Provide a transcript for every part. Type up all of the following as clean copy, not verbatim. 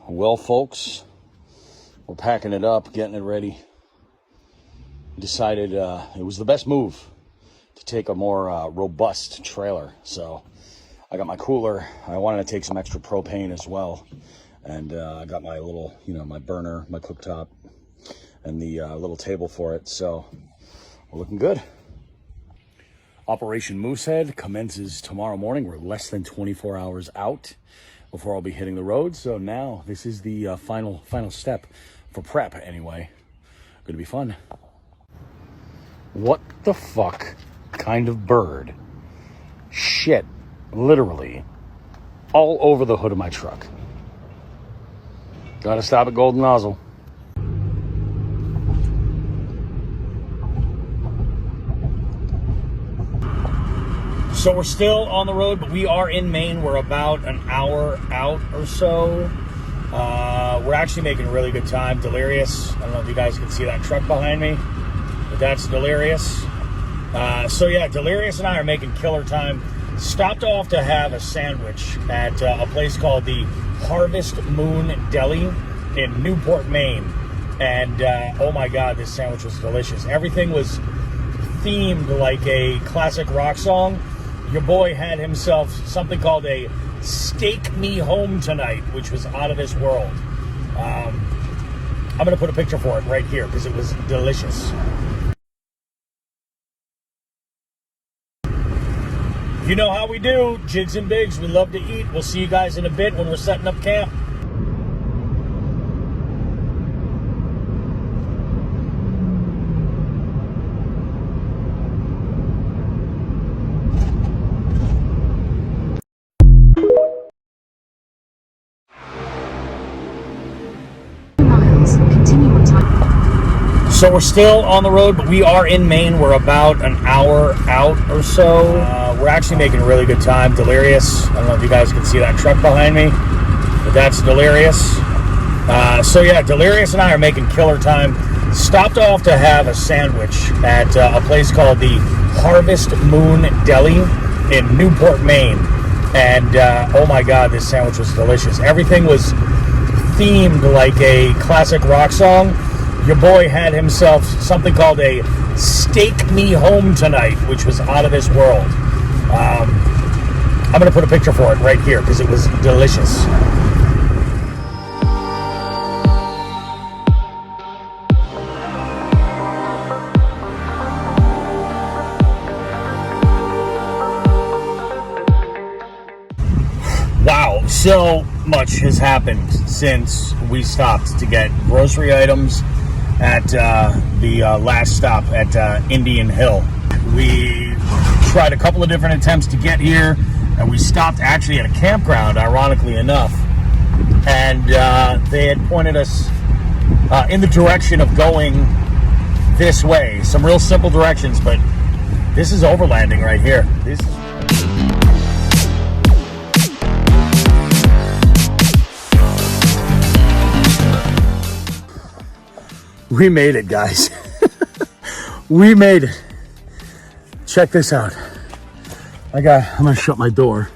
Well, folks, we're packing it up, getting it ready. Decided it was the best move to take a more robust trailer. So I got my cooler. I wanted to take some extra propane as well. And I got my little, my burner, my cooktop, and the little table for it. So we're looking good. Operation Moosehead commences tomorrow morning. We're less than 24 hours out before I'll be hitting the road. So now this is the final step for prep anyway. Gonna be fun. What the fuck kind of bird shit literally all over the hood of my truck? Gotta stop at Golden Nozzle. So we're still on the road, but we are in Maine. We're about an hour out or so. We're actually making really good time. Delirious. I don't know if you guys can see that truck behind me, but that's Delirious. So yeah, Delirious and I are making killer time. Stopped off to have a sandwich at a place called the Harvest Moon Deli in Newport, Maine. And oh my God, this sandwich was delicious. Everything was themed like a classic rock song. Your boy had himself something called a Stake Me Home Tonight, which was out of this world. I'm going to put a picture for it right here because it was delicious. You know how we do, jigs and bigs. We love to eat. We'll see you guys in a bit when we're setting up camp. So we're still on the road, but we are in Maine. We're about an hour out or so. We're actually making really good time. Delirious. I don't know if you guys can see that truck behind me, but that's Delirious. So yeah, Delirious and I are making killer time. Stopped off to have a sandwich at a place called the Harvest Moon Deli in Newport, Maine. And oh my God, this sandwich was delicious. Everything was themed like a classic rock song. Your boy had himself something called a Stake Me Home Tonight, which was out of this world. I'm going to put a picture for it right here because it was delicious. Wow, so much has happened since we stopped to get grocery items at the last stop at Indian Hill. We tried a couple of different attempts to get here, and we stopped actually at a campground, ironically enough, and they had pointed us in the direction of going this way. Some real simple directions, but this is overlanding right here. We made it, guys. We made it. Check this out. I'm gonna shut my door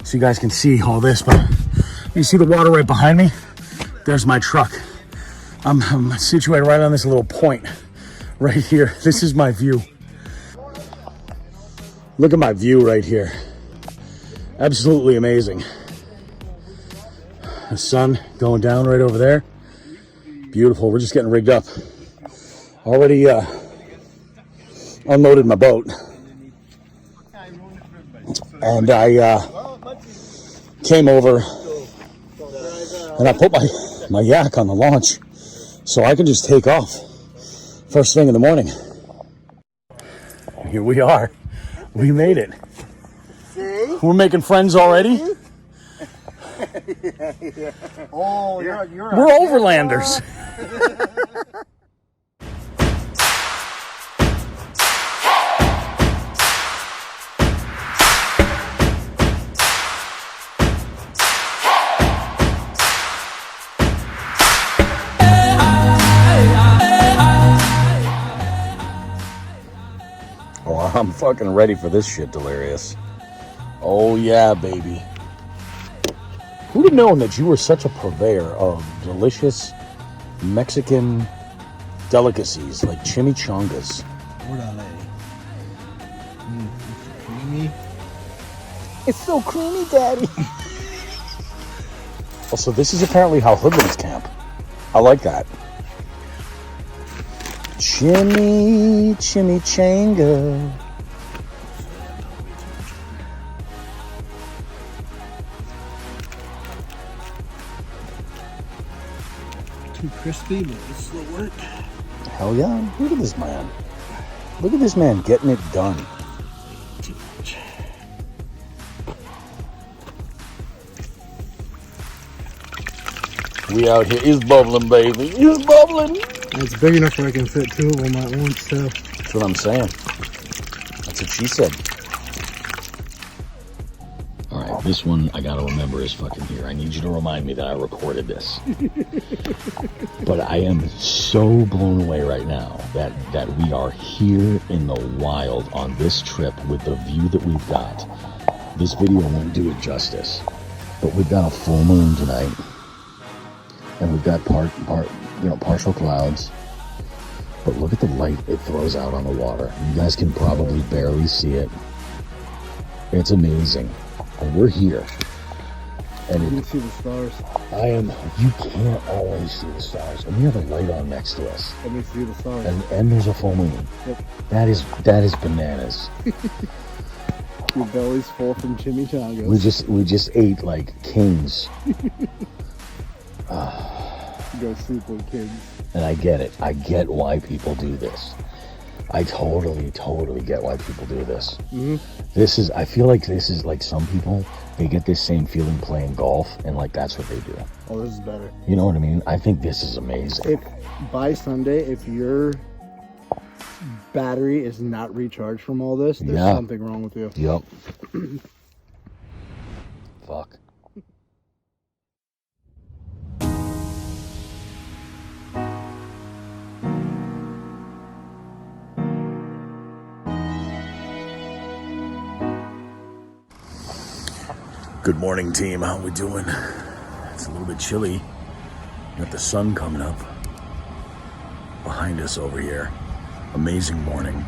so you guys can see all this, but you see the water right behind me? There's my truck. I'm situated right on this little point right here. This is my view. Look at my view right here. Absolutely amazing. The sun going down right over there. Beautiful. We're just getting rigged up. Already unloaded my boat. And I came over and I put my yak on the launch so I can just take off first thing in the morning. Here we are. We made it. See? We're making friends already. Yeah. Oh, We're overlanders. Oh, I'm fucking ready for this shit, Delirious. Oh yeah, baby. Who'd have known that you were such a purveyor of delicious Mexican delicacies like chimichangas? Orale. It's creamy. It's so creamy, Daddy. Also, this is apparently how hoodlums camp. I like that. Chimichanga. Too crispy, but this will work. Hell yeah. Look at this man. Look at this man getting it done. Too much. We out here. It's bubbling, baby. It's bubbling. It's big enough where I can fit 2 of them at once, so. That's what I'm saying. That's what she said. All right, this one I gotta remember is fucking here. I need you to remind me that I recorded this. But I am so blown away right now that we are here in the wild on this trip with the view that we've got. This video won't do it justice, but we've got a full moon tonight, and we've got partial clouds. But look at the light it throws out on the water. You guys can probably barely see it. It's amazing. And we're here. And You can see the stars. you can't always see the stars. And we have a light on next to us. Let me see the stars. And there's a full moon. Yep. That is bananas. Your belly's full from chimichangas. We just ate like kings. Go sleep with kids. And I get it. I get why people do this. I totally get why people do this. Mm-hmm. I feel like this is like some people, they get this same feeling playing golf, and like that's what they do. Oh, this is better. You know what I mean? I think this is amazing. If by Sunday, if your battery is not recharged from all this, there's something wrong with you. Yep. Fuck. Good morning, team. How we doing? It's a little bit chilly. Got the sun coming up behind us over here. Amazing morning.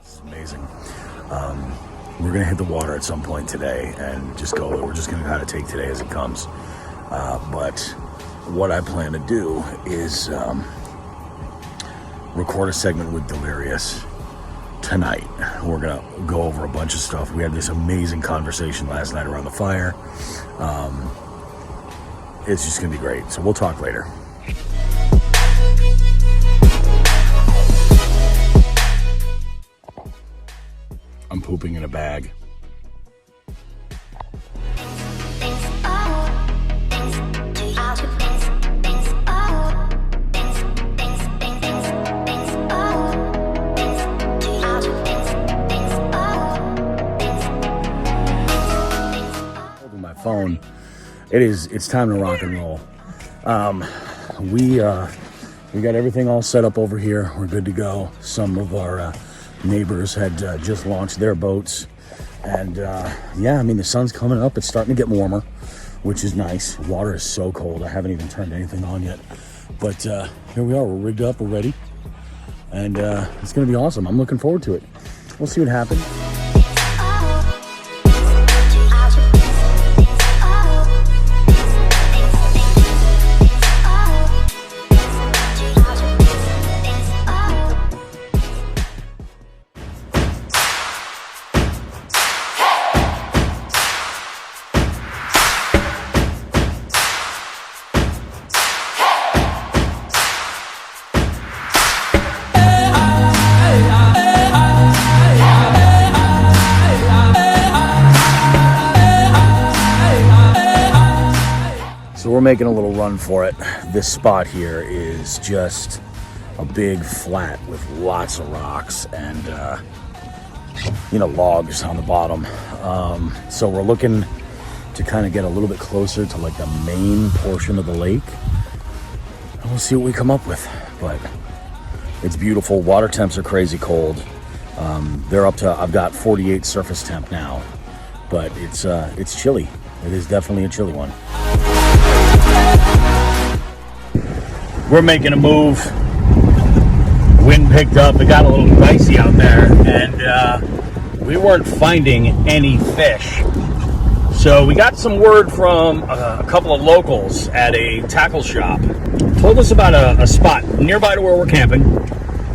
It's amazing. We're gonna hit the water at some point today and just go. We're just gonna kind of take today as it comes. But what I plan to do is record a segment with Delirious tonight. We're gonna go over a bunch of stuff. We had this amazing conversation last night around the fire. It's just gonna be great. So we'll talk later. I'm pooping in a bag. Phone. It's time to rock and roll. We got everything all set up over here. We're good to go. Some of our neighbors had just launched their boats, and yeah, I mean the sun's coming up. It's starting to get warmer, which is nice. Water is so cold. I haven't even turned anything on yet, but here we are. We're rigged up. We're ready, and it's gonna be awesome. I'm looking forward to it. We'll see what happens. So we're making a little run for it. This spot here is just a big flat with lots of rocks and logs on the bottom. So we're looking to kind of get a little bit closer to like the main portion of the lake. we'll see what we come up with. But it's beautiful. Water temps are crazy cold. They're up to, I've got 48 surface temp now, but it's chilly. It is definitely a chilly one. We're making a move. Wind picked up. It got a little dicey out there, and we weren't finding any fish. So we got some word from a couple of locals at a tackle shop. Told us about a spot nearby to where we're camping,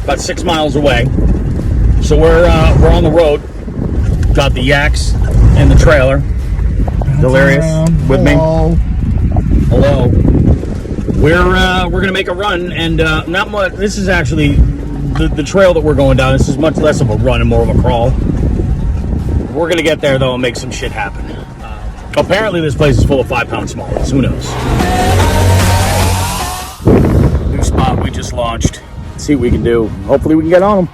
about 6 miles away. So we're on the road. Got the yaks in the trailer. Delirious with me. Hello. We're gonna make a run, and not much. This is actually the trail that we're going down. This is much less of a run and more of a crawl. We're gonna get there though and make some shit happen. Apparently this place is full of 5-pound smallies. Who knows? New spot we just launched. Let's see what we can do. Hopefully we can get on them.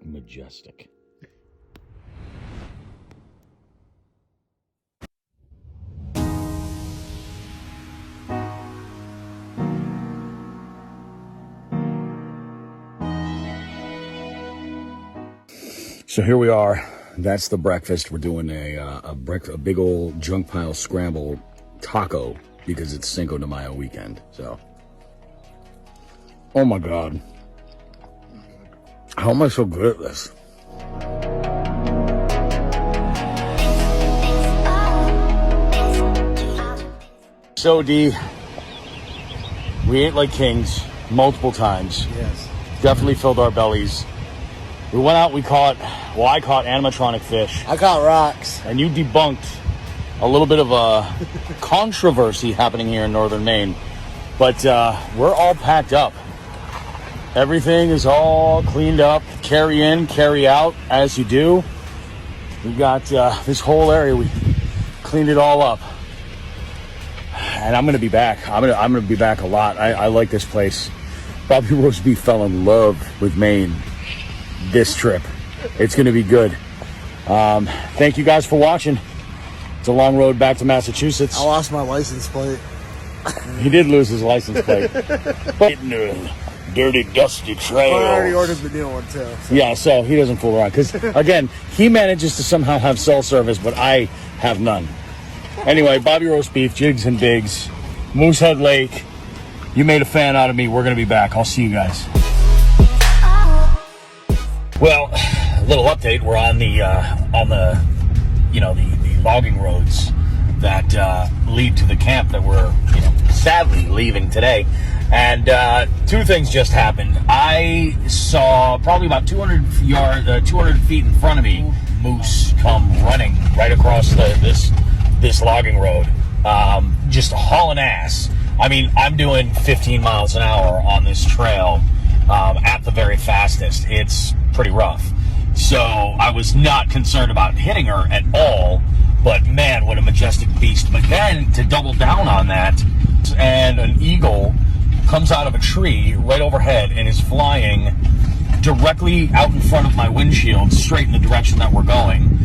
Majestic. So here we are. That's the breakfast. We're doing a big old junk pile scramble taco because it's Cinco de Mayo weekend. So, oh my God. How am I so good at this? So D, we ate like kings multiple times. Yes. Definitely filled our bellies. We went out, I caught animatronic fish. I caught rocks. And you debunked a little bit of a controversy happening here in northern Maine. But we're all packed up. Everything is all cleaned up. Carry in, carry out, as you do. We've got this whole area. We cleaned it all up. And I'm going to be back. I'm going to be back a lot. I like this place. Bobby Roast Beef fell in love with Maine this trip. It's going to be good. Thank you guys for watching. It's a long road back to Massachusetts. I lost my license plate. He did lose his license plate. But dirty, dusty trails. I already ordered the new one too. So. Yeah, so he doesn't fool around. Because, again, he manages to somehow have cell service, but I have none. Anyway, Bobby Roast Beef, Jigs and Bigs, Moosehead Lake. You made a fan out of me. We're going to be back. I'll see you guys. Well, a little update. We're on the logging roads that lead to the camp that we're, sadly leaving today. And 2 things just happened. I saw probably about 200 feet in front of me, moose come running right across this logging road, just hauling ass. I mean, I'm doing 15 miles an hour on this trail at the very fastest. It's pretty rough. So I was not concerned about hitting her at all, but man, what a majestic beast. But then to double down on that, and an eagle comes out of a tree right overhead and is flying directly out in front of my windshield, straight in the direction that we're going,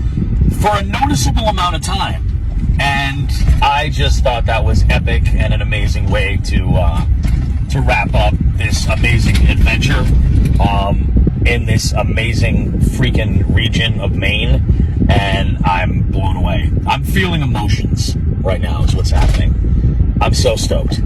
for a noticeable amount of time. And I just thought that was epic and an amazing way to wrap up this amazing adventure in this amazing freaking region of Maine. And I'm blown away. I'm feeling emotions right now is what's happening. I'm so stoked.